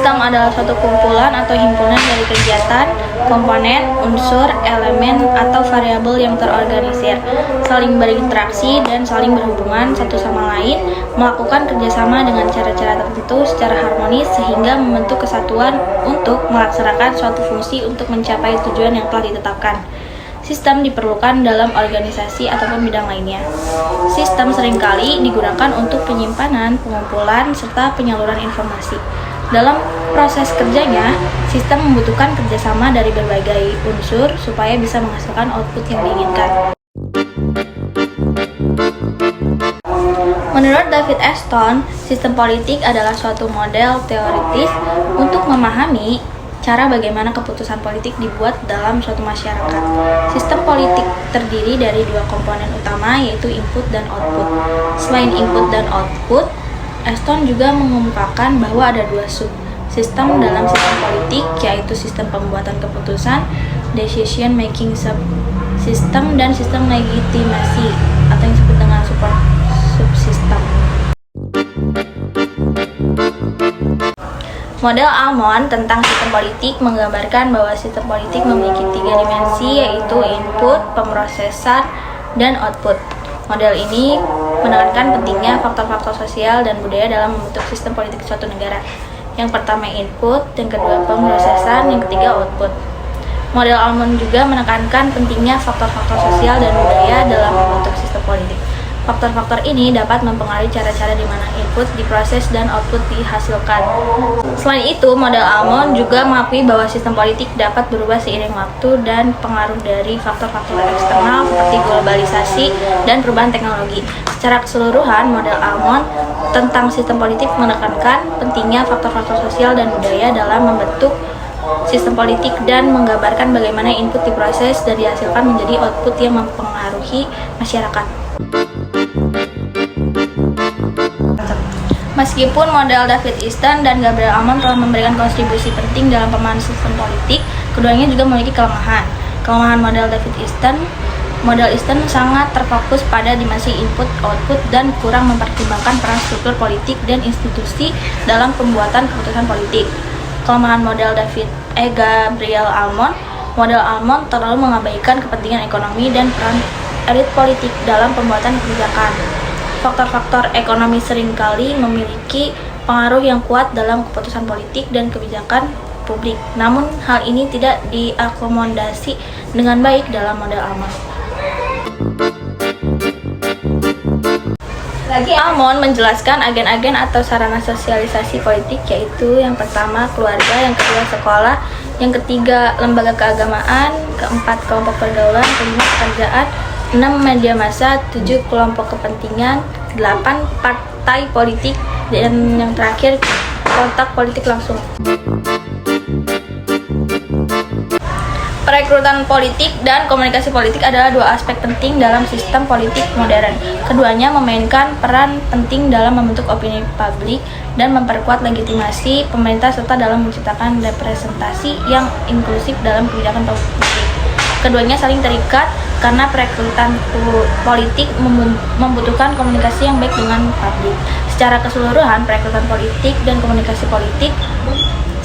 Sistem adalah suatu kumpulan atau himpunan dari kegiatan, komponen, unsur, elemen, atau variabel yang terorganisir, saling berinteraksi dan saling berhubungan satu sama lain, melakukan kerjasama dengan cara-cara tertentu secara harmonis sehingga membentuk kesatuan untuk melaksanakan suatu fungsi untuk mencapai tujuan yang telah ditetapkan. Sistem diperlukan dalam organisasi ataupun bidang lainnya. Sistem seringkali digunakan untuk penyimpanan, pengumpulan, serta penyaluran informasi. Dalam proses kerjanya, sistem membutuhkan kerjasama dari berbagai unsur supaya bisa menghasilkan output yang diinginkan. Menurut David Aston, sistem politik adalah suatu model teoritis untuk memahami cara bagaimana keputusan politik dibuat dalam suatu masyarakat. Sistem politik terdiri dari dua komponen utama, yaitu input dan output. Selain input dan output, Aston juga mengemukakan bahwa ada dua sub-sistem dalam sistem politik, yaitu sistem pembuatan keputusan, decision making subsystem, dan sistem legitimasi atau yang disebut dengan subsystem. Model Almond tentang sistem politik menggambarkan bahwa sistem politik memiliki tiga dimensi, yaitu input, pemrosesan, dan output. Model ini menekankan pentingnya faktor-faktor sosial dan budaya dalam membentuk sistem politik suatu negara. Yang pertama input, yang kedua pemrosesan, yang ketiga output. Model Almond juga menekankan pentingnya faktor-faktor sosial dan budaya dalam membentuk sistem politik. Faktor-faktor ini dapat mempengaruhi cara-cara di mana input diproses dan output dihasilkan. Selain itu, model Almond juga mengakui bahwa sistem politik dapat berubah seiring waktu dan pengaruh dari faktor-faktor eksternal seperti globalisasi dan perubahan teknologi. Secara keseluruhan, model Almond tentang sistem politik menekankan pentingnya faktor-faktor sosial dan budaya dalam membentuk sistem politik dan menggambarkan bagaimana input diproses dan dihasilkan menjadi output yang mempengaruhi masyarakat. Meskipun model David Easton dan Gabriel Almond telah memberikan kontribusi penting dalam pemahaman sistem politik, keduanya juga memiliki kelemahan. Kelemahan model Easton sangat terfokus pada dimensi input-output dan kurang mempertimbangkan peran struktur politik dan institusi dalam pembuatan keputusan politik. Kelemahan model Gabriel Almond, model Almond terlalu mengabaikan kepentingan ekonomi dan peran elit politik dalam pembuatan kebijakan. Faktor-faktor ekonomi seringkali memiliki pengaruh yang kuat dalam keputusan politik dan kebijakan publik. Namun, hal ini tidak diakomodasi dengan baik dalam model Almond. Almond menjelaskan agen-agen atau sarana sosialisasi politik, yaitu yang pertama keluarga, yang kedua sekolah, yang ketiga lembaga keagamaan, keempat kelompok pergaulan, kelima pekerjaan, 6 media massa, 7 kelompok kepentingan, 8 partai politik, dan yang terakhir kontak politik langsung. Perekrutan politik dan komunikasi politik adalah dua aspek penting dalam sistem politik modern. Keduanya memainkan peran penting dalam membentuk opini publik dan memperkuat legitimasi pemerintah serta dalam menciptakan representasi yang inklusif dalam kebijakan publik. Keduanya saling terikat karena perekrutan politik membutuhkan komunikasi yang baik dengan publik. Secara keseluruhan, perekrutan politik dan komunikasi politik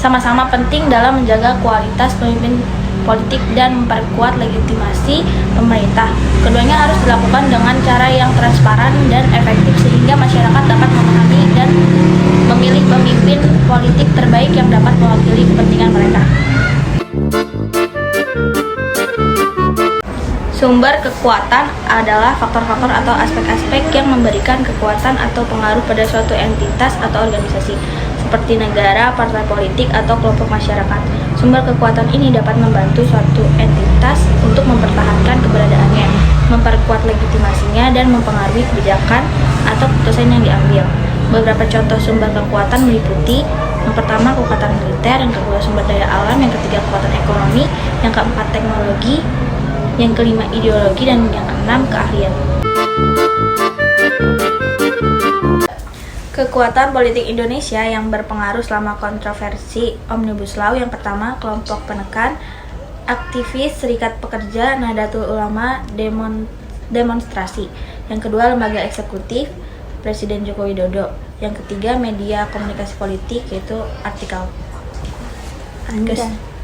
sama-sama penting dalam menjaga kualitas pemimpin politik dan memperkuat legitimasi pemerintah. Keduanya harus dilakukan dengan cara yang transparan dan efektif sehingga masyarakat dapat memahami dan memilih pemimpin politik terbaik yang dapat mewakili kepentingan mereka. Sumber kekuatan adalah faktor-faktor atau aspek-aspek yang memberikan kekuatan atau pengaruh pada suatu entitas atau organisasi, seperti negara, partai politik, atau kelompok masyarakat. Sumber kekuatan ini dapat membantu suatu entitas untuk mempertahankan keberadaannya, memperkuat legitimasinya, dan mempengaruhi kebijakan atau keputusan yang diambil. Beberapa contoh sumber kekuatan meliputi: yang pertama kekuatan militer, yang kedua sumber daya alam, yang ketiga kekuatan ekonomi, yang keempat teknologi, yang kelima ideologi, dan yang keenam keahlian. Kekuatan politik Indonesia yang berpengaruh selama kontroversi Omnibus Law. Yang pertama, kelompok penekan, aktivis, serikat pekerja, Nahdlatul Ulama, demonstrasi. Yang kedua, lembaga eksekutif, Presiden Joko Widodo. Yang ketiga, media komunikasi politik, yaitu artikel. Anda. Gus.